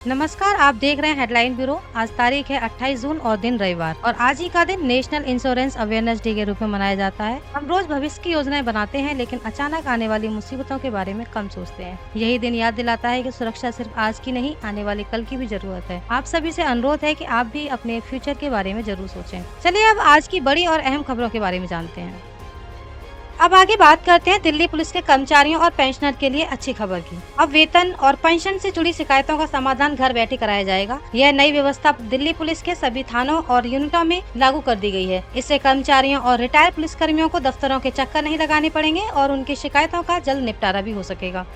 नमस्कार, आप देख रहे हैं हेडलाइन ब्यूरो। आज तारीख है 28 जून और दिन रविवार और आज ही का दिन नेशनल इंश्योरेंस अवेयरनेस डे के रूप में मनाया जाता है। हम रोज भविष्य की योजनाएं बनाते हैं, लेकिन अचानक आने वाली मुसीबतों के बारे में कम सोचते हैं। यही दिन याद दिलाता है कि सुरक्षा सिर्फ आज की नहीं, आने वाले कल की भी जरूरत है। आप सभी से अनुरोध है कि आप भी अपने फ्यूचर के बारे में जरूर सोचें। चलिए अब आज की बड़ी और अहम खबरों के बारे में जानते हैं। अब आगे बात करते हैं दिल्ली पुलिस के कर्मचारियों और पेंशनर के लिए अच्छी खबर की। अब वेतन और पेंशन से जुड़ी शिकायतों का समाधान घर बैठे कराया जाएगा। यह नई व्यवस्था दिल्ली पुलिस के सभी थानों और यूनिटों में लागू कर दी गई है। इससे कर्मचारियों और रिटायर्ड पुलिसकर्मियों को दफ्तरों के चक्कर नहीं लगाने पड़ेंगे और उनकी शिकायतों का जल्द निपटारा भी हो सकेगा।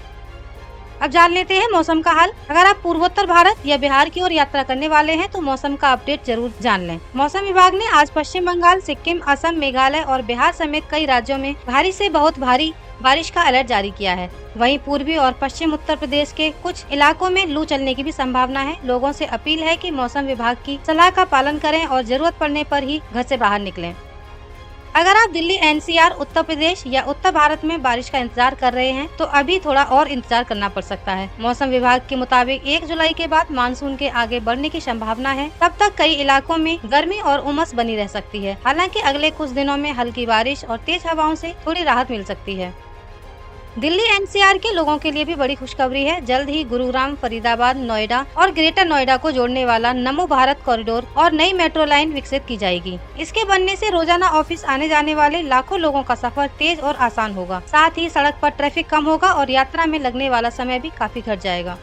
अब जान लेते हैं मौसम का हाल। अगर आप पूर्वोत्तर भारत या बिहार की ओर यात्रा करने वाले हैं तो मौसम का अपडेट जरूर जान लें। मौसम विभाग ने आज पश्चिम बंगाल, सिक्किम, असम, मेघालय और बिहार समेत कई राज्यों में भारी से बहुत भारी बारिश का अलर्ट जारी किया है। वहीं पूर्वी और पश्चिम उत्तर प्रदेश के कुछ इलाकों में लू चलने की भी संभावना है। लोगों से अपील है कि मौसम विभाग की सलाह का पालन करें और जरूरत पड़ने पर ही घर से बाहर निकलें। अगर आप दिल्ली, एनसीआर, उत्तर प्रदेश या उत्तर भारत में बारिश का इंतजार कर रहे हैं तो अभी थोड़ा और इंतजार करना पड़ सकता है। मौसम विभाग के मुताबिक 1 जुलाई के बाद मानसून के आगे बढ़ने की संभावना है। तब तक कई इलाकों में गर्मी और उमस बनी रह सकती है। हालांकि अगले कुछ दिनों में हल्की बारिश और तेज हवाओं से थोड़ी राहत मिल सकती है। दिल्ली एनसीआर के लोगों के लिए भी बड़ी खुशखबरी है। जल्द ही गुरुग्राम, फरीदाबाद, नोएडा और ग्रेटर नोएडा को जोड़ने वाला नमो भारत कॉरिडोर और नई मेट्रो लाइन विकसित की जाएगी। इसके बनने से रोजाना ऑफिस आने जाने वाले लाखों लोगों का सफर तेज और आसान होगा। साथ ही सड़क पर ट्रैफिक कम होगा और यात्रा में लगने वाला समय भी काफी घट जाएगा।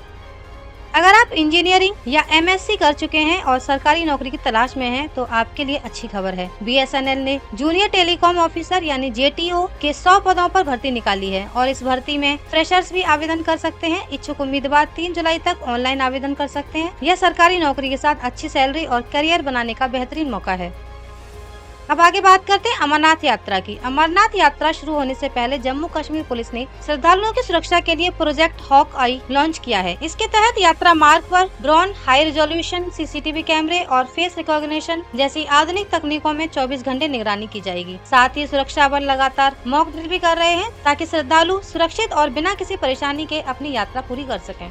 अगर आप इंजीनियरिंग या एमएससी कर चुके हैं और सरकारी नौकरी की तलाश में हैं, तो आपके लिए अच्छी खबर है। बीएसएनएल ने जूनियर टेलीकॉम ऑफिसर यानी जेटीओ के 100 पदों पर भर्ती निकाली है और इस भर्ती में फ्रेशर्स भी आवेदन कर सकते हैं। इच्छुक उम्मीदवार 3 जुलाई तक ऑनलाइन आवेदन कर सकते हैं। यह सरकारी नौकरी के साथ अच्छी सैलरी और करियर बनाने का बेहतरीन मौका है। अब आगे बात करते हैं अमरनाथ यात्रा की। अमरनाथ यात्रा शुरू होने से पहले जम्मू कश्मीर पुलिस ने श्रद्धालुओं की सुरक्षा के लिए प्रोजेक्ट हॉक आई लॉन्च किया है। इसके तहत यात्रा मार्ग पर ड्रोन, हाई रिजोल्यूशन सीसीटीवी कैमरे और फेस रिकॉग्निशन जैसी आधुनिक तकनीकों में 24 घंटे निगरानी की जाएगी। साथ ही सुरक्षा बल लगातार मॉक ड्रिल भी कर रहे हैं ताकि श्रद्धालु सुरक्षित और बिना किसी परेशानी के अपनी यात्रा पूरी कर सकें।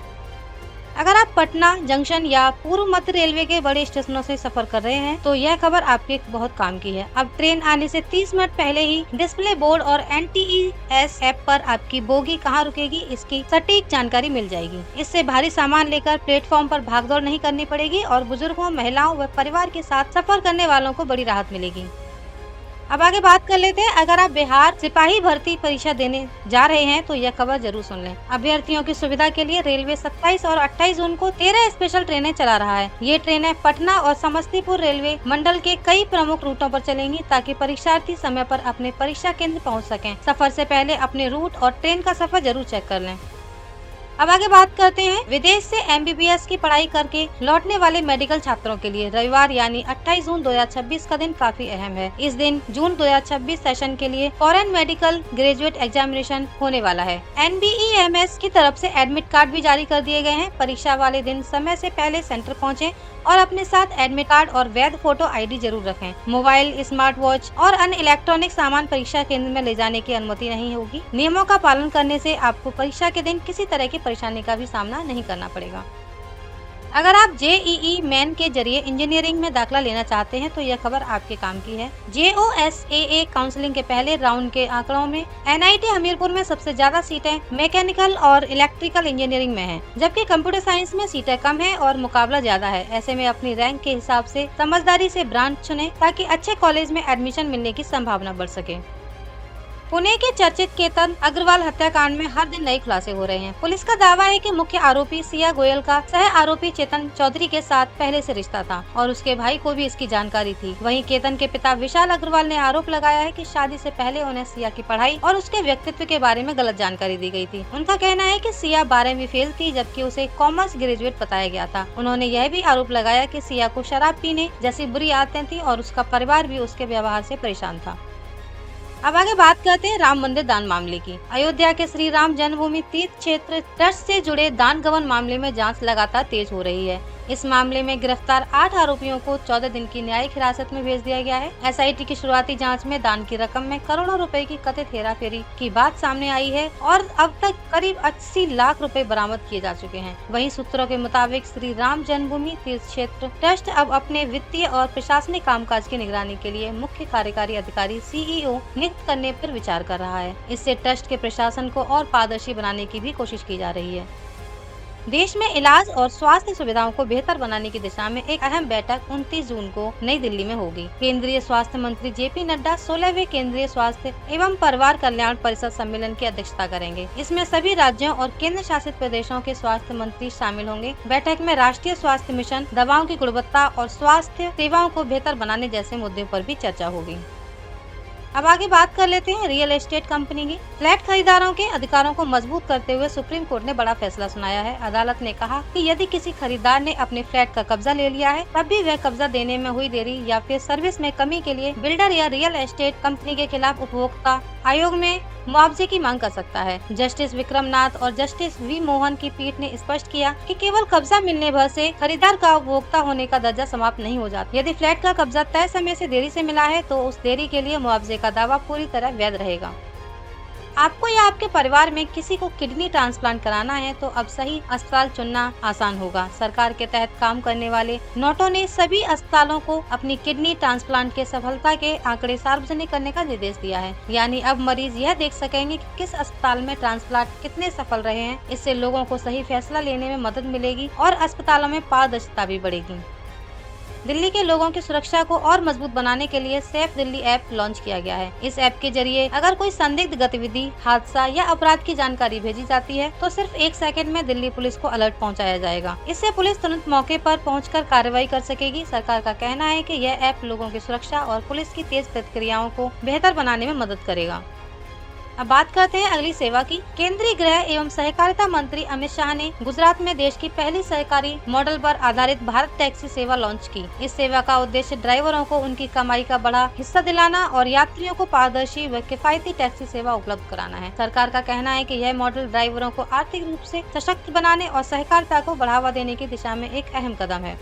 अगर आप पटना जंक्शन या पूर्व मध्य रेलवे के बड़े स्टेशनों से सफर कर रहे हैं तो यह खबर आपके बहुत काम की है। अब ट्रेन आने से 30 मिनट पहले ही डिस्प्ले बोर्ड और एनटीईएस ऐप पर आपकी बोगी कहाँ रुकेगी इसकी सटीक जानकारी मिल जाएगी। इससे भारी सामान लेकर प्लेटफॉर्म पर भागदौड़ नहीं करनी पड़ेगी और बुजुर्गों, महिलाओं व परिवार के साथ सफर करने वालों को बड़ी राहत मिलेगी। अब आगे बात कर लेते हैं। अगर आप बिहार सिपाही भर्ती परीक्षा देने जा रहे हैं तो यह खबर जरूर सुन लें। अभ्यर्थियों की सुविधा के लिए रेलवे 27 और 28 जून को 13 स्पेशल ट्रेनें चला रहा है। ये ट्रेनें पटना और समस्तीपुर रेलवे मंडल के कई प्रमुख रूटों पर चलेंगी ताकि परीक्षार्थी समय पर अपने परीक्षा केंद्र पहुंच सकें। सफर से पहले अपने रूट और ट्रेन का सफर जरूर चेक कर लें। अब आगे बात करते हैं विदेश से एमबीबीएस की पढ़ाई करके लौटने वाले मेडिकल छात्रों के लिए। रविवार यानी 28 जून 2026 का दिन काफी अहम है। इस दिन जून 2026 सेशन के लिए फॉरेन मेडिकल ग्रेजुएट एग्जामिनेशन होने वाला है। एनबीईएमएस की तरफ से एडमिट कार्ड भी जारी कर दिए गए हैं। परीक्षा वाले दिन समय से पहले सेंटर पहुँचे और अपने साथ एडमिट कार्ड और वैध फोटो आईडी जरूर रखें। मोबाइल, स्मार्ट वॉच और अन्य इलेक्ट्रॉनिक सामान परीक्षा केंद्र में ले जाने की अनुमति नहीं होगी। नियमों का पालन करने से आपको परीक्षा के दिन किसी तरह की परेशानी का भी सामना नहीं करना पड़ेगा। अगर आप जेईई मेन के जरिए इंजीनियरिंग में दाखिला लेना चाहते हैं तो यह खबर आपके काम की है। JOSAA काउंसलिंग के पहले राउंड के आंकड़ों में एनआईटी हमीरपुर में सबसे ज्यादा सीटें मैकेनिकल और इलेक्ट्रिकल इंजीनियरिंग में हैं, जबकि कंप्यूटर साइंस में सीटें कम हैं और मुकाबला ज्यादा है। ऐसे में अपनी रैंक के हिसाब से समझदारी से ब्रांच चुनें ताकि अच्छे कॉलेज में एडमिशन मिलने की संभावना बढ़ सके। पुणे के चर्चित केतन अग्रवाल हत्याकांड में हर दिन नए खुलासे हो रहे हैं। पुलिस का दावा है कि मुख्य आरोपी सिया गोयल का सह आरोपी चेतन चौधरी के साथ पहले से रिश्ता था और उसके भाई को भी इसकी जानकारी थी। वहीं केतन के पिता विशाल अग्रवाल ने आरोप लगाया है कि शादी से पहले उन्हें सिया की पढ़ाई और उसके व्यक्तित्व के बारे में गलत जानकारी दी गई थी। उनका कहना है कि सिया 12वीं फेल थी जबकि उसे कॉमर्स ग्रेजुएट बताया गया था। उन्होंने यह भी आरोप लगाया कि सिया को शराब पीने जैसी बुरी आदतें थी और उसका परिवार भी उसके व्यवहार से परेशान था। अब आगे बात करते हैं राम मंदिर दान मामले की। अयोध्या के श्री राम जन्मभूमि तीर्थ क्षेत्र ट्रस्ट से जुड़े दान गबन मामले में जांच लगातार तेज हो रही है। इस मामले में गिरफ्तार 8 आरोपियों को 14 दिन की न्यायिक हिरासत में भेज दिया गया है। एसआईटी की शुरुआती जांच में दान की रकम में करोड़ों रुपए की कथित हेराफेरी की बात सामने आई है और अब तक करीब 80 लाख रुपए बरामद किए जा चुके हैं। वहीं सूत्रों के मुताबिक श्री राम जन्मभूमि तीर्थ क्षेत्र ट्रस्ट अब अपने वित्तीय और प्रशासनिक कामकाज की निगरानी के लिए मुख्य कार्यकारी अधिकारी सीईओ नियुक्त करने पर विचार कर रहा है। इससे ट्रस्ट के प्रशासन को और पारदर्शी बनाने की भी कोशिश की जा रही है। देश में इलाज और स्वास्थ्य सुविधाओं को बेहतर बनाने की दिशा में एक अहम बैठक 29 जून को नई दिल्ली में होगी। केंद्रीय स्वास्थ्य मंत्री जेपी नड्डा 16वें केंद्रीय स्वास्थ्य एवं परिवार कल्याण परिषद सम्मेलन की अध्यक्षता करेंगे। इसमें सभी राज्यों और केंद्र शासित प्रदेशों के स्वास्थ्य मंत्री शामिल होंगे। बैठक में राष्ट्रीय स्वास्थ्य मिशन, दवाओं की गुणवत्ता और स्वास्थ्य सेवाओं को बेहतर बनाने जैसे मुद्दों पर भी चर्चा होगी। अब आगे बात कर लेते हैं रियल एस्टेट कंपनी की। फ्लैट खरीदारों के अधिकारों को मजबूत करते हुए सुप्रीम कोर्ट ने बड़ा फैसला सुनाया है। अदालत ने कहा कि यदि किसी खरीदार ने अपने फ्लैट का कब्जा ले लिया है, तब भी वह कब्जा देने में हुई देरी या फिर सर्विस में कमी के लिए बिल्डर या रियल एस्टेट कंपनी के खिलाफ उपभोक्ता आयोग में मुआवजे की मांग कर सकता है। जस्टिस विक्रम नाथ और जस्टिस वी मोहन की पीठ ने स्पष्ट किया कि केवल कब्जा मिलने भर से खरीदार का उपभोक्ता होने का दर्जा समाप्त नहीं हो जाता। यदि फ्लैट का कब्जा तय समय से देरी से मिला है तो उस देरी के लिए मुआवजे का दावा पूरी तरह वैध रहेगा। आपको या आपके परिवार में किसी को किडनी ट्रांसप्लांट कराना है तो अब सही अस्पताल चुनना आसान होगा। सरकार के तहत काम करने वाले नोटो ने सभी अस्पतालों को अपनी किडनी ट्रांसप्लांट के सफलता के आंकड़े सार्वजनिक करने का निर्देश दिया है। यानी अब मरीज यह देख सकेंगे कि किस अस्पताल में ट्रांसप्लांट कितने सफल रहे हैं। इससे लोगों को सही फैसला लेने में मदद मिलेगी और अस्पतालों में पारदर्शिता भी बढ़ेगी। दिल्ली के लोगों की सुरक्षा को और मजबूत बनाने के लिए सेफ दिल्ली ऐप लॉन्च किया गया है। इस ऐप के जरिए अगर कोई संदिग्ध गतिविधि, हादसा या अपराध की जानकारी भेजी जाती है तो सिर्फ 1 सेकंड में दिल्ली पुलिस को अलर्ट पहुंचाया जाएगा। इससे पुलिस तुरंत मौके पर पहुंचकर कार्रवाई कर सकेगी। सरकार का कहना है कि यह ऐप लोगों की सुरक्षा और पुलिस की तेज प्रतिक्रियाओं को बेहतर बनाने में मदद करेगा। अब बात करते हैं अगली सेवा की। केंद्रीय गृह एवं सहकारिता मंत्री अमित शाह ने गुजरात में देश की पहली सरकारी मॉडल पर आधारित भारत टैक्सी सेवा लॉन्च की। इस सेवा का उद्देश्य ड्राइवरों को उनकी कमाई का बड़ा हिस्सा दिलाना और यात्रियों को पारदर्शी व किफायती टैक्सी सेवा उपलब्ध कराना है। सरकार का कहना है कि यह मॉडल ड्राइवरों को आर्थिक रूप से सशक्त बनाने और सहकारिता को बढ़ावा देने की दिशा में एक अहम कदम है।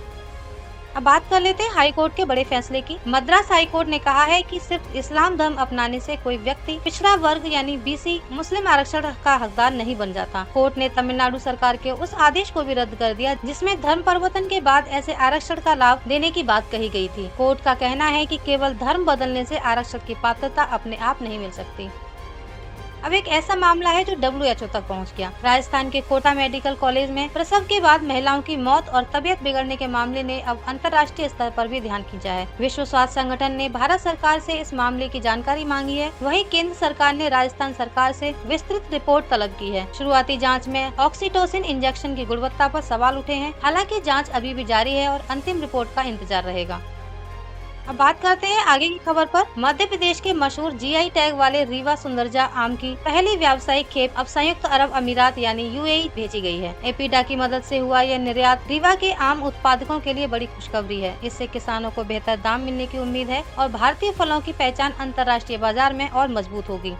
अब बात कर लेते हैं हाई कोर्ट के बड़े फैसले की। मद्रास हाई कोर्ट ने कहा है कि सिर्फ इस्लाम धर्म अपनाने से कोई व्यक्ति पिछड़ा वर्ग यानी बीसी मुस्लिम आरक्षण का हकदार नहीं बन जाता। कोर्ट ने तमिलनाडु सरकार के उस आदेश को भी रद्द कर दिया जिसमें धर्म परिवर्तन के बाद ऐसे आरक्षण का लाभ देने की बात कही गई थी। कोर्ट का कहना है कि केवल धर्म बदलने से आरक्षण की पात्रता अपने आप नहीं मिल सकती। अब एक ऐसा मामला है जो WHO तक पहुंच गया। राजस्थान के कोटा मेडिकल कॉलेज में प्रसव के बाद महिलाओं की मौत और तबीयत बिगड़ने के मामले ने अब अंतर्राष्ट्रीय स्तर पर भी ध्यान खींचा है। विश्व स्वास्थ्य संगठन ने भारत सरकार से इस मामले की जानकारी मांगी है। वहीं केंद्र सरकार ने राजस्थान सरकार से विस्तृत रिपोर्ट तलब की है। शुरुआती जाँच में ऑक्सीटोसिन इंजेक्शन की गुणवत्ता पर सवाल उठे हैं। हालांकि जाँच अभी भी जारी है और अंतिम रिपोर्ट का इंतजार रहेगा। अब बात करते हैं आगे की खबर पर। मध्य प्रदेश के मशहूर GI टैग वाले रीवा सुंदरजा आम की पहली व्यावसायिक खेप अब संयुक्त अरब अमीरात यानी UAE भेजी गई है। एपीडा की मदद से हुआ यह निर्यात रीवा के आम उत्पादकों के लिए बड़ी खुशखबरी है। इससे किसानों को बेहतर दाम मिलने की उम्मीद है और भारतीय फलों की पहचान अंतर्राष्ट्रीय बाजार में और मजबूत होगी।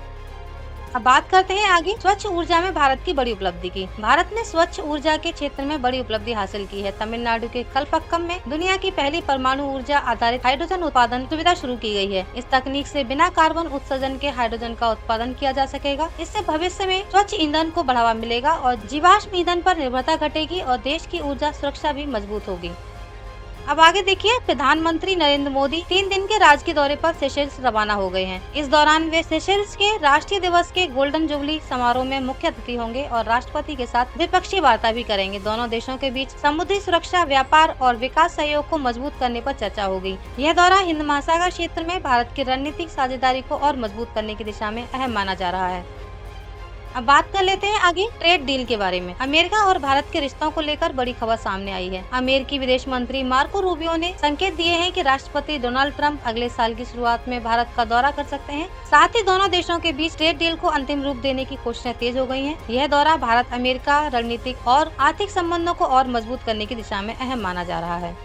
अब बात करते हैं आगे स्वच्छ ऊर्जा में भारत की बड़ी उपलब्धि की। भारत ने स्वच्छ ऊर्जा के क्षेत्र में बड़ी उपलब्धि हासिल की है। तमिलनाडु के कलपक्कम में दुनिया की पहली परमाणु ऊर्जा आधारित हाइड्रोजन उत्पादन सुविधा शुरू की गई है। इस तकनीक से बिना कार्बन उत्सर्जन के हाइड्रोजन का उत्पादन किया जा सकेगा। इससे भविष्य में स्वच्छ ईंधन को बढ़ावा मिलेगा और जीवाश्म ईंधन पर निर्भरता घटेगी और देश की ऊर्जा सुरक्षा भी मजबूत होगी। अब आगे देखिए, प्रधानमंत्री नरेंद्र मोदी 3 दिन के राजकीय दौरे पर सेशेल्स रवाना हो गए हैं। इस दौरान वे सेशेल्स के राष्ट्रीय दिवस के गोल्डन जुबली समारोह में मुख्य अतिथि होंगे और राष्ट्रपति के साथ द्विपक्षीय वार्ता भी करेंगे। दोनों देशों के बीच समुद्री सुरक्षा, व्यापार और विकास सहयोग को मजबूत करने पर चर्चा होगी। यह दौरा हिंद महासागर क्षेत्र में भारत की रणनीतिक साझेदारी को और मजबूत करने की दिशा में अहम माना जा रहा है। अब बात कर लेते हैं आगे ट्रेड डील के बारे में। अमेरिका और भारत के रिश्तों को लेकर बड़ी खबर सामने आई है। अमेरिकी विदेश मंत्री मार्को रूबियो ने संकेत दिए हैं कि राष्ट्रपति डोनाल्ड ट्रंप अगले साल की शुरुआत में भारत का दौरा कर सकते हैं। साथ ही दोनों देशों के बीच ट्रेड डील को अंतिम रूप देने की कोशिशें तेज हो गई हैं। यह दौरा भारत अमेरिका रणनीतिक और आर्थिक संबंधों को और मजबूत करने की दिशा में अहम माना जा रहा है।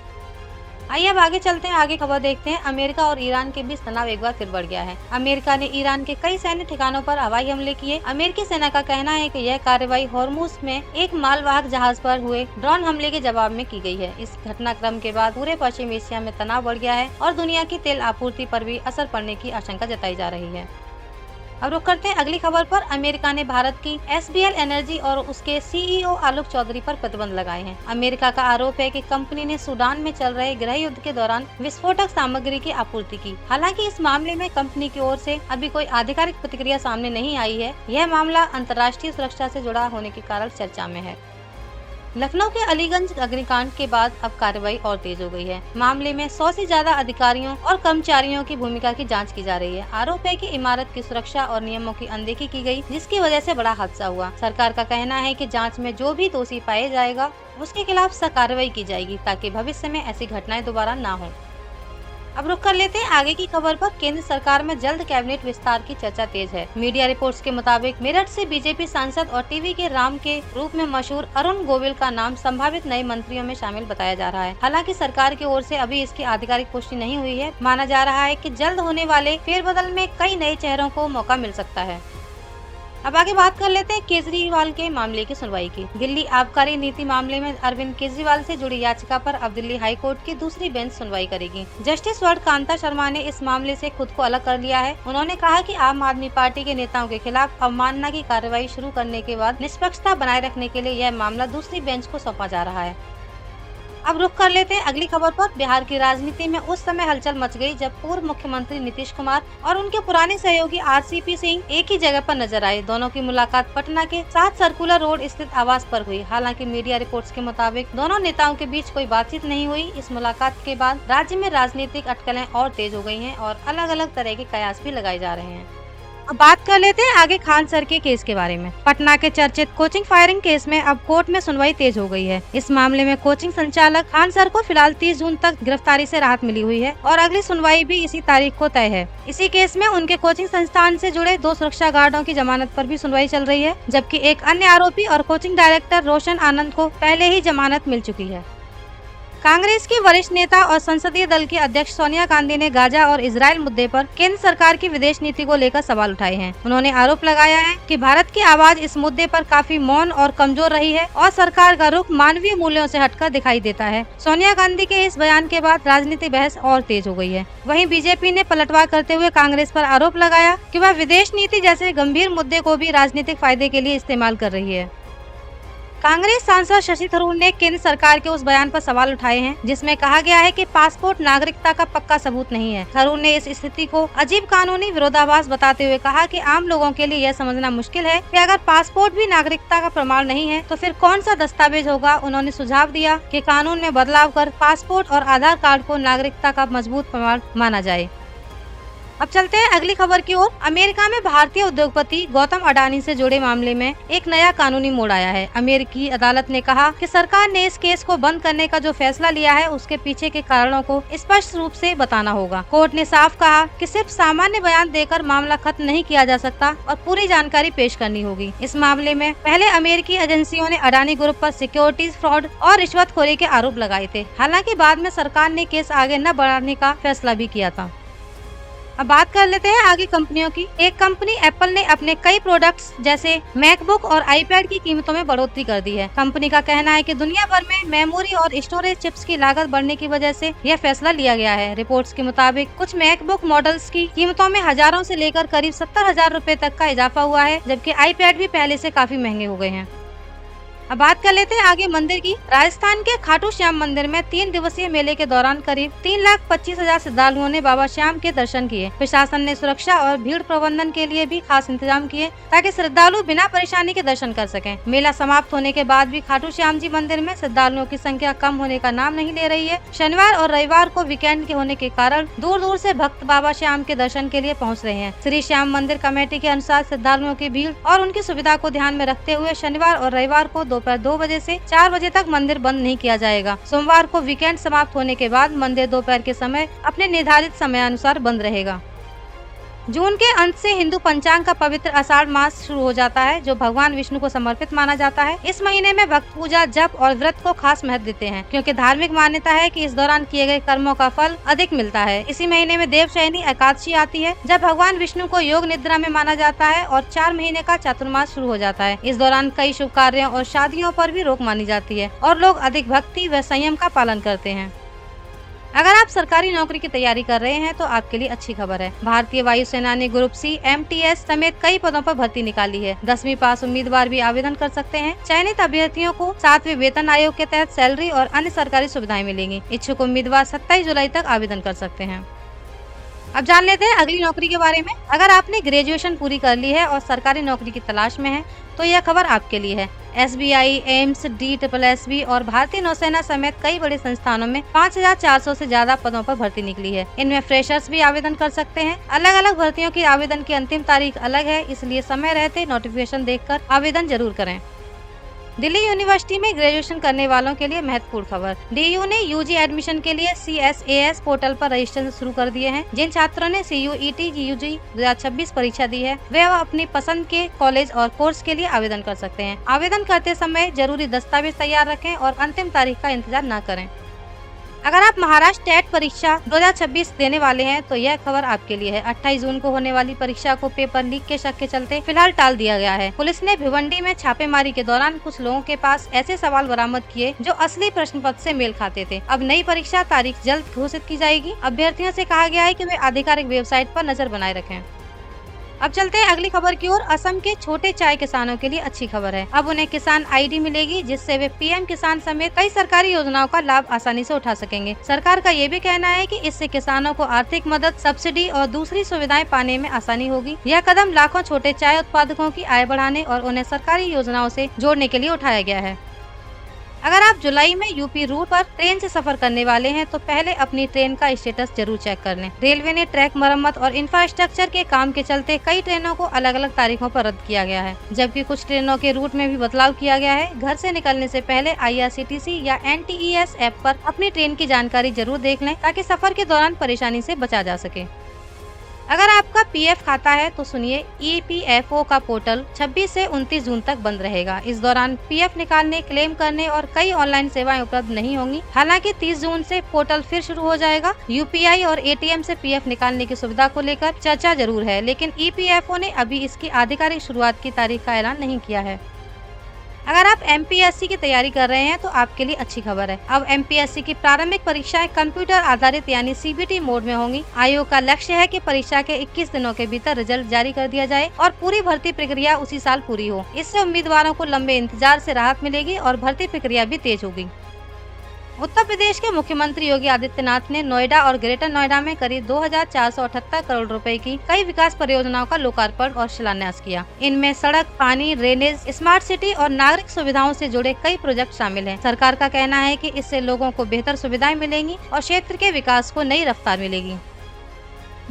आइए अब आगे चलते हैं, आगे खबर देखते हैं। अमेरिका और ईरान के बीच तनाव एक बार फिर बढ़ गया है। अमेरिका ने ईरान के कई सैन्य ठिकानों पर हवाई हमले किए। अमेरिकी सेना का कहना है कि यह कार्रवाई हॉर्मुज में एक मालवाहक जहाज पर हुए ड्रोन हमले के जवाब में की गई है। इस घटनाक्रम के बाद पूरे पश्चिम एशिया में तनाव बढ़ गया है और दुनिया की तेल आपूर्ति पर भी असर पड़ने की आशंका जताई जा रही है। अब रुक करते हैं अगली खबर पर। अमेरिका ने भारत की SBL एनर्जी और उसके CEO आलोक चौधरी पर प्रतिबंध लगाए हैं। अमेरिका का आरोप है कि कंपनी ने सूडान में चल रहे गृह युद्ध के दौरान विस्फोटक सामग्री की आपूर्ति की। हालांकि इस मामले में कंपनी की ओर से अभी कोई आधिकारिक प्रतिक्रिया सामने नहीं आई है। यह मामला अंतर्राष्ट्रीय सुरक्षा से जुड़ा होने के कारण चर्चा में है। लखनऊ के अलीगंज अग्निकांड के बाद अब कार्रवाई और तेज हो गई है। मामले में 100 से ज्यादा अधिकारियों और कर्मचारियों की भूमिका की जांच की जा रही है। आरोप है कि इमारत की सुरक्षा और नियमों की अनदेखी की गई, जिसकी वजह से बड़ा हादसा हुआ। सरकार का कहना है कि जांच में जो भी दोषी पाया जाएगा उसके खिलाफ सख्त कार्रवाई की जाएगी, ताकि भविष्य में ऐसी घटनाएं दोबारा न हो। अब रुक कर लेते हैं आगे की खबर पर। केंद्र सरकार में जल्द कैबिनेट विस्तार की चर्चा तेज है। मीडिया रिपोर्ट्स के मुताबिक मेरठ से बीजेपी सांसद और टीवी के राम के रूप में मशहूर अरुण गोविल का नाम संभावित नए मंत्रियों में शामिल बताया जा रहा है। हालांकि सरकार की ओर से अभी इसकी आधिकारिक पुष्टि नहीं हुई है। माना जा रहा है कि जल्द होने वाले फेरबदल में कई नए चेहरों को मौका मिल सकता है। अब आगे बात कर लेते हैं केजरीवाल के मामले की सुनवाई की। दिल्ली आबकारी नीति मामले में अरविंद केजरीवाल से जुड़ी याचिका पर अब दिल्ली हाई कोर्ट की दूसरी बेंच सुनवाई करेगी। जस्टिस वर्ड कांता शर्मा ने इस मामले से खुद को अलग कर लिया है। उन्होंने कहा कि आम आदमी पार्टी के नेताओं के खिलाफ अवमानना की कार्रवाई शुरू करने के बाद निष्पक्षता बनाए रखने के लिए यह मामला दूसरी बेंच को सौंपा जा रहा है। अब रुख कर लेते हैं अगली खबर पर। बिहार की राजनीति में उस समय हलचल मच गई जब पूर्व मुख्यमंत्री नीतीश कुमार और उनके पुराने सहयोगी RCP सिंह एक ही जगह पर नजर आए। दोनों की मुलाकात पटना के 7 सर्कुलर रोड स्थित आवास पर हुई। हालांकि मीडिया रिपोर्ट्स के मुताबिक दोनों नेताओं के बीच कोई बातचीत नहीं हुई। इस मुलाकात के बाद राज्य में राजनीतिक अटकलें और तेज हो गई हैं और अलग अलग तरह के कयास भी लगाए जा रहे हैं। अब बात कर लेते हैं आगे खान सर के केस के बारे में। पटना के चर्चित कोचिंग फायरिंग केस में अब कोर्ट में सुनवाई तेज हो गई है। इस मामले में कोचिंग संचालक खान सर को फिलहाल 30 जून तक गिरफ्तारी से राहत मिली हुई है और अगली सुनवाई भी इसी तारीख को तय है। इसी केस में उनके कोचिंग संस्थान से जुड़े 2 सुरक्षा गार्डों की जमानत पर भी सुनवाई चल रही है, जबकि एक अन्य आरोपी और कोचिंग डायरेक्टर रोशन आनंद को पहले ही जमानत मिल चुकी है। कांग्रेस की वरिष्ठ नेता और संसदीय दल की अध्यक्ष सोनिया गांधी ने गाजा और इजरायल मुद्दे पर केंद्र सरकार की विदेश नीति को लेकर सवाल उठाए हैं। उन्होंने आरोप लगाया है कि भारत की आवाज इस मुद्दे पर काफी मौन और कमजोर रही है और सरकार का रुख मानवीय मूल्यों से हटकर दिखाई देता है। सोनिया गांधी के इस बयान के बाद राजनीतिक बहस और तेज हो गई है। वहीं बीजेपी ने पलटवार करते हुए कांग्रेस पर आरोप लगाया कि वह विदेश नीति जैसे गंभीर मुद्दे को भी राजनीतिक फायदे के लिए इस्तेमाल कर रही है। कांग्रेस सांसद शशि थरूर ने केंद्र सरकार के उस बयान पर सवाल उठाए हैं जिसमें कहा गया है कि पासपोर्ट नागरिकता का पक्का सबूत नहीं है। थरूर ने इस स्थिति को अजीब कानूनी विरोधाभास बताते हुए कहा कि आम लोगों के लिए यह समझना मुश्किल है कि अगर पासपोर्ट भी नागरिकता का प्रमाण नहीं है तो फिर कौन सा दस्तावेज होगा। उन्होंने सुझाव दिया कि कानून में बदलाव कर पासपोर्ट और आधार कार्ड को नागरिकता का मजबूत प्रमाण माना जाए। अब चलते हैं अगली खबर की ओर। अमेरिका में भारतीय उद्योगपति गौतम अडानी से जुड़े मामले में एक नया कानूनी मोड़ आया है। अमेरिकी अदालत ने कहा कि सरकार ने इस केस को बंद करने का जो फैसला लिया है उसके पीछे के कारणों को स्पष्ट रूप से बताना होगा। कोर्ट ने साफ कहा कि सिर्फ सामान्य बयान देकर मामला खत्म नहीं किया जा सकता और पूरी जानकारी पेश करनी होगी। इस मामले में पहले अमेरिकी एजेंसियों ने अडानी ग्रुप पर सिक्योरिटीज फ्रॉड और रिश्वतखोरी के आरोप लगाए थे। हालांकि बाद में सरकार ने केस आगे न बढ़ाने का फैसला भी किया था। अब बात कर लेते हैं आगे कंपनियों की। एक कंपनी एप्पल ने अपने कई प्रोडक्ट्स जैसे मैकबुक और आईपैड की कीमतों में बढ़ोतरी कर दी है। कंपनी का कहना है कि दुनिया भर में मेमोरी और स्टोरेज चिप्स की लागत बढ़ने की वजह से यह फैसला लिया गया है। रिपोर्ट्स के मुताबिक कुछ मैकबुक मॉडल्स की कीमतों में हजारों से लेकर करीब 70,000 रुपए तक का इजाफा हुआ है, जबकि आईपैड भी पहले से काफी महंगे हो गए हैं। अब बात कर लेते हैं आगे मंदिर की। राजस्थान के खाटू श्याम मंदिर में 3 दिवसीय मेले के दौरान करीब 3,25,000 श्रद्धालुओं ने बाबा श्याम के दर्शन किए। प्रशासन ने सुरक्षा और भीड़ प्रबंधन के लिए भी खास इंतजाम किए ताकि श्रद्धालु बिना परेशानी के दर्शन कर सकें। मेला समाप्त होने के बाद भी खाटू श्याम जी मंदिर में श्रद्धालुओं की संख्या कम होने का नाम नहीं ले रही है। शनिवार और रविवार को वीकेंड के होने के कारण दूर दूर से भक्त बाबा श्याम के दर्शन के लिए पहुँच रहे हैं। श्री श्याम मंदिर कमेटी के अनुसार श्रद्धालुओं की भीड़ और उनकी सुविधा को ध्यान में रखते हुए शनिवार और रविवार को दोपहर 2 बजे से 4 बजे तक मंदिर बंद नहीं किया जाएगा। सोमवार को वीकेंड समाप्त होने के बाद मंदिर दोपहर के समय अपने निर्धारित समयानुसार बंद रहेगा। जून के अंत से हिंदू पंचांग का पवित्र आषाढ़ मास शुरू हो जाता है, जो भगवान विष्णु को समर्पित माना जाता है। इस महीने में भक्त पूजा, जप और व्रत को खास महत्व देते हैं, क्योंकि धार्मिक मान्यता है कि इस दौरान किए गए कर्मों का फल अधिक मिलता है। इसी महीने में देवशयनी एकादशी आती है, जब भगवान विष्णु को योग निद्रा में माना जाता है और 4 महीने का चातुर्मास शुरू हो जाता है। इस दौरान कई शुभ कार्यों और शादियों पर भी रोक मानी जाती है और लोग अधिक भक्ति व संयम का पालन करते हैं। अगर आप सरकारी नौकरी की तैयारी कर रहे हैं तो आपके लिए अच्छी खबर है। भारतीय वायुसेना ने ग्रुप सी, MTS समेत कई पदों पर भर्ती निकाली है। 10वीं पास उम्मीदवार भी आवेदन कर सकते हैं। चयनित अभ्यर्थियों को 7वें वेतन आयोग के तहत सैलरी और अन्य सरकारी सुविधाएं मिलेंगी। इच्छुक उम्मीदवार 27 जुलाई तक आवेदन कर सकते हैं। अब जान लेते हैं अगली नौकरी के बारे में। अगर आपने ग्रेजुएशन पूरी कर ली है और सरकारी नौकरी की तलाश में है तो यह खबर आपके लिए है। SBI, एम्स, DSSB और भारतीय नौसेना समेत कई बड़े संस्थानों में 5400 से ज्यादा पदों पर भर्ती निकली है। इनमें फ्रेशर्स भी आवेदन कर सकते हैं। अलग अलग भर्तियों की आवेदन की अंतिम तारीख अलग है, इसलिए समय रहते नोटिफिकेशन देखकर आवेदन जरूर करें। दिल्ली यूनिवर्सिटी में ग्रेजुएशन करने वालों के लिए महत्वपूर्ण खबर। DU ने UG एडमिशन के लिए CSAS पोर्टल पर रजिस्ट्रेशन शुरू कर दिए हैं। जिन छात्रों ने CUET UG 2026 परीक्षा दी है, वे अपनी पसंद के कॉलेज और कोर्स के लिए आवेदन कर सकते हैं। आवेदन करते समय जरूरी दस्तावेज तैयार रखें और अंतिम तारीख का इंतजार न करें। अगर आप महाराष्ट्र टेट परीक्षा 2026 देने वाले हैं तो यह खबर आपके लिए है। 28 जून को होने वाली परीक्षा को पेपर लीक के शक के चलते फिलहाल टाल दिया गया है। पुलिस ने भिवंडी में छापेमारी के दौरान कुछ लोगों के पास ऐसे सवाल बरामद किए जो असली प्रश्न पत्र से मेल खाते थे। अब नई परीक्षा तारीख जल्द घोषित की जाएगी। अभ्यर्थियों से कहा गया है कि वे आधिकारिक वेबसाइट पर नजर बनाए रखें। अब चलते हैं अगली खबर की ओर। असम के छोटे चाय किसानों के लिए अच्छी खबर है। अब उन्हें किसान ID मिलेगी, जिससे वे PM किसान समेत कई सरकारी योजनाओं का लाभ आसानी से उठा सकेंगे। सरकार का ये भी कहना है कि इससे किसानों को आर्थिक मदद, सब्सिडी और दूसरी सुविधाएं पाने में आसानी होगी। यह कदम लाखों छोटे चाय उत्पादकों की आय बढ़ाने और उन्हें सरकारी योजनाओं से जोड़ने के लिए उठाया गया है। अगर आप जुलाई में UP रूट पर ट्रेन से सफर करने वाले हैं तो पहले अपनी ट्रेन का स्टेटस जरूर चेक कर लें। रेलवे ने ट्रैक मरम्मत और इंफ्रास्ट्रक्चर के काम के चलते कई ट्रेनों को अलग अलग तारीखों पर रद्द किया गया है, जबकि कुछ ट्रेनों के रूट में भी बदलाव किया गया है। घर से निकलने से पहले IRCTC या NTES ऐप पर अपनी ट्रेन की जानकारी जरूर देख लें, ताकि सफर के दौरान परेशानी से बचा जा सके। अगर आपका PF खाता है तो सुनिए, EPFO का पोर्टल 26 से 29 जून तक बंद रहेगा। इस दौरान PF निकालने, क्लेम करने और कई ऑनलाइन सेवाएं उपलब्ध नहीं होंगी। हालांकि 30 जून से पोर्टल फिर शुरू हो जाएगा। UPI और ATM से PF निकालने की सुविधा को लेकर चर्चा जरूर है, लेकिन EPFO ने अभी इसकी आधिकारिक शुरुआत की तारीख का ऐलान नहीं किया है। अगर आप MPSC की तैयारी कर रहे हैं तो आपके लिए अच्छी खबर है। अब MPSC की प्रारंभिक परीक्षाएं कंप्यूटर आधारित यानी CBT मोड में होंगी। आयोग का लक्ष्य है कि परीक्षा के 21 दिनों के भीतर रिजल्ट जारी कर दिया जाए और पूरी भर्ती प्रक्रिया उसी साल पूरी हो। इससे उम्मीदवारों को लंबे इंतजार से राहत मिलेगी और भर्ती प्रक्रिया भी तेज होगी। उत्तर प्रदेश के मुख्यमंत्री योगी आदित्यनाथ ने नोएडा और ग्रेटर नोएडा में करीब 2478 करोड़ रुपए की कई विकास परियोजनाओं का लोकार्पण और शिलान्यास किया। इनमें सड़क, पानी, ड्रेनेज, स्मार्ट सिटी और नागरिक सुविधाओं से जुड़े कई प्रोजेक्ट शामिल हैं। सरकार का कहना है कि इससे लोगों को बेहतर सुविधाएं मिलेंगी और क्षेत्र के विकास को नई रफ्तार मिलेगी।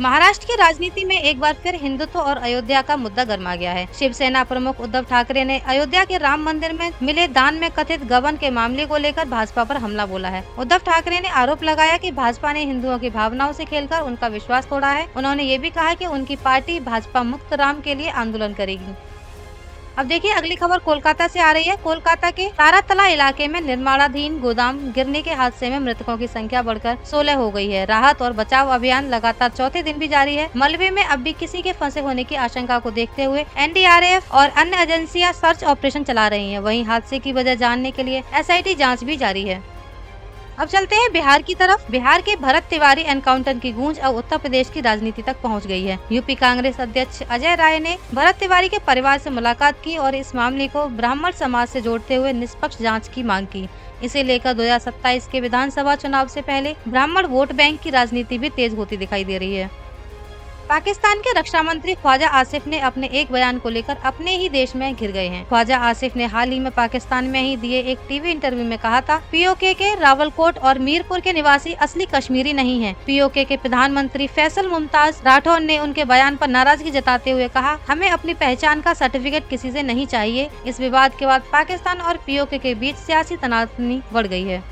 महाराष्ट्र की राजनीति में एक बार फिर हिंदुत्व और अयोध्या का मुद्दा गर्मा गया है। शिवसेना प्रमुख उद्धव ठाकरे ने अयोध्या के राम मंदिर में मिले दान में कथित गबन के मामले को लेकर भाजपा पर हमला बोला है। उद्धव ठाकरे ने आरोप लगाया कि भाजपा ने हिंदुओं की भावनाओं से खेलकर उनका विश्वास तोड़ा है। उन्होंने ये भी कहा कि उनकी पार्टी भाजपा मुक्त राम के लिए आंदोलन करेगी। अब देखिए अगली खबर कोलकाता से आ रही है। कोलकाता के तारातला इलाके में निर्माणाधीन गोदाम गिरने के हादसे में मृतकों की संख्या बढ़कर 16 हो गई है। राहत और बचाव अभियान लगातार चौथे दिन भी जारी है। मलबे में अब भी किसी के फंसे होने की आशंका को देखते हुए NDRF और अन्य एजेंसियां सर्च ऑपरेशन चला रही हैं। वहीं हादसे की वजह जानने के लिए SIT जाँच भी जारी है। अब चलते हैं बिहार की तरफ। बिहार के भरत तिवारी एनकाउंटर की गूंज अब उत्तर प्रदेश की राजनीति तक पहुंच गई है। UP कांग्रेस अध्यक्ष अजय राय ने भरत तिवारी के परिवार से मुलाकात की और इस मामले को ब्राह्मण समाज से जोड़ते हुए निष्पक्ष जांच की मांग की। इसे लेकर 2027 के विधानसभा चुनाव से पहले ब्राह्मण वोट बैंक की राजनीति भी तेज होती दिखाई दे रही है। पाकिस्तान के रक्षा मंत्री ख्वाजा आसिफ ने अपने एक बयान को लेकर अपने ही देश में घिर गए हैं। ख्वाजा आसिफ ने हाल ही में पाकिस्तान में ही दिए एक टीवी इंटरव्यू में कहा था, POK के रावलकोट और मीरपुर के निवासी असली कश्मीरी नहीं हैं। POK के प्रधानमंत्री फैसल मुमताज राठौर ने उनके बयान पर नाराजगी जताते हुए कहा, हमें अपनी पहचान का सर्टिफिकेट किसी से नहीं चाहिए। इस विवाद के बाद पाकिस्तान और POK के बीच सियासी तनातनी बढ़ गई है।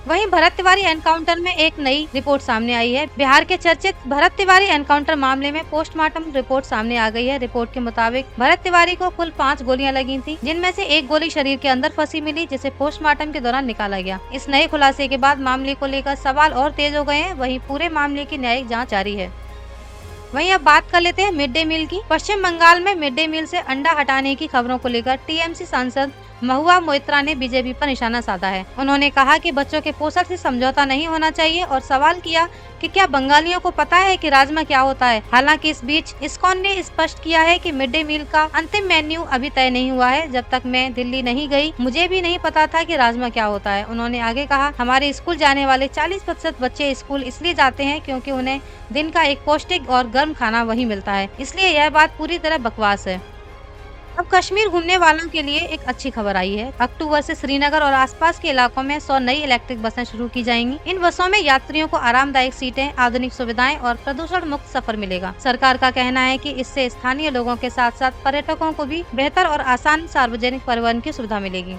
वहीं भरत तिवारी एनकाउंटर में एक नई रिपोर्ट सामने आई है। बिहार के चर्चित भरत तिवारी एनकाउंटर मामले में पोस्टमार्टम रिपोर्ट सामने आ गई है। रिपोर्ट के मुताबिक भरत तिवारी को कुल 5 गोलियां लगी थी, जिनमें से एक गोली शरीर के अंदर फंसी मिली, जिसे पोस्टमार्टम के दौरान निकाला गया। इस नए खुलासे के बाद मामले को लेकर सवाल और तेज हो गए हैं। वहीं पूरे मामले की न्यायिक जाँच जारी है। वहीं अब बात कर लेते हैं मिड डे मील की। पश्चिम बंगाल में मिड डे मील से अंडा हटाने की खबरों को लेकर टीएमसी सांसद महुआ मोइत्रा ने बीजेपी पर निशाना साधा है। उन्होंने कहा कि बच्चों के पोषण से समझौता नहीं होना चाहिए और सवाल किया कि क्या बंगालियों को पता है कि राजमा क्या होता है। हालांकि इस बीच इस्कॉन ने स्पष्ट किया है कि मिड डे मील का अंतिम मेन्यू अभी तय नहीं हुआ है। जब तक मैं दिल्ली नहीं गई, मुझे भी नहीं पता था कि राजमा क्या होता है। उन्होंने आगे कहा, हमारे स्कूल जाने वाले 40% बच्चे स्कूल इसलिए जाते हैं क्योंकि उन्हें दिन का एक पौष्टिक और गर्म खाना वहीं मिलता है, इसलिए यह बात पूरी तरह बकवास है। अब कश्मीर घूमने वालों के लिए एक अच्छी खबर आई है। अक्टूबर से श्रीनगर और आसपास के इलाकों में 100 नई इलेक्ट्रिक बसें शुरू की जाएंगी। इन बसों में यात्रियों को आरामदायक सीटें, आधुनिक सुविधाएं और प्रदूषण मुक्त सफर मिलेगा। सरकार का कहना है कि इससे स्थानीय लोगों के साथ साथ पर्यटकों को भी बेहतर और आसान सार्वजनिक परिवहन की सुविधा मिलेगी।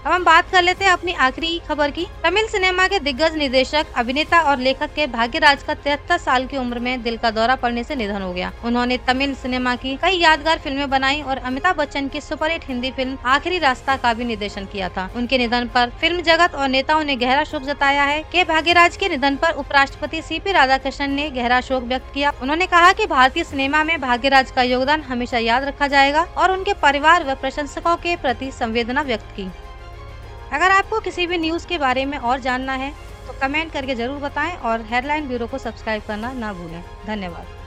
अब हम बात कर लेते हैं अपनी आखिरी खबर की। तमिल सिनेमा के दिग्गज निर्देशक, अभिनेता और लेखक के भाग्यराज का 73 साल की उम्र में दिल का दौरा पड़ने से निधन हो गया। उन्होंने तमिल सिनेमा की कई यादगार फिल्में बनाई और अमिताभ बच्चन की सुपरहिट हिंदी फिल्म आखिरी रास्ता का भी निर्देशन किया था। उनके निधन पर फिल्म जगत और नेताओं ने गहरा शोक जताया है। के भाग्यराज के निधन पर उपराष्ट्रपति सीपी राधाकृष्णन ने गहरा शोक व्यक्त किया। उन्होंने कहा कि भारतीय सिनेमा में भाग्यराज का योगदान हमेशा याद रखा जाएगा और उनके परिवार व प्रशंसकों के प्रति संवेदना व्यक्त की। अगर आपको किसी भी न्यूज़ के बारे में और जानना है तो कमेंट करके जरूर बताएं और हेडलाइन ब्यूरो को सब्सक्राइब करना ना भूलें। धन्यवाद।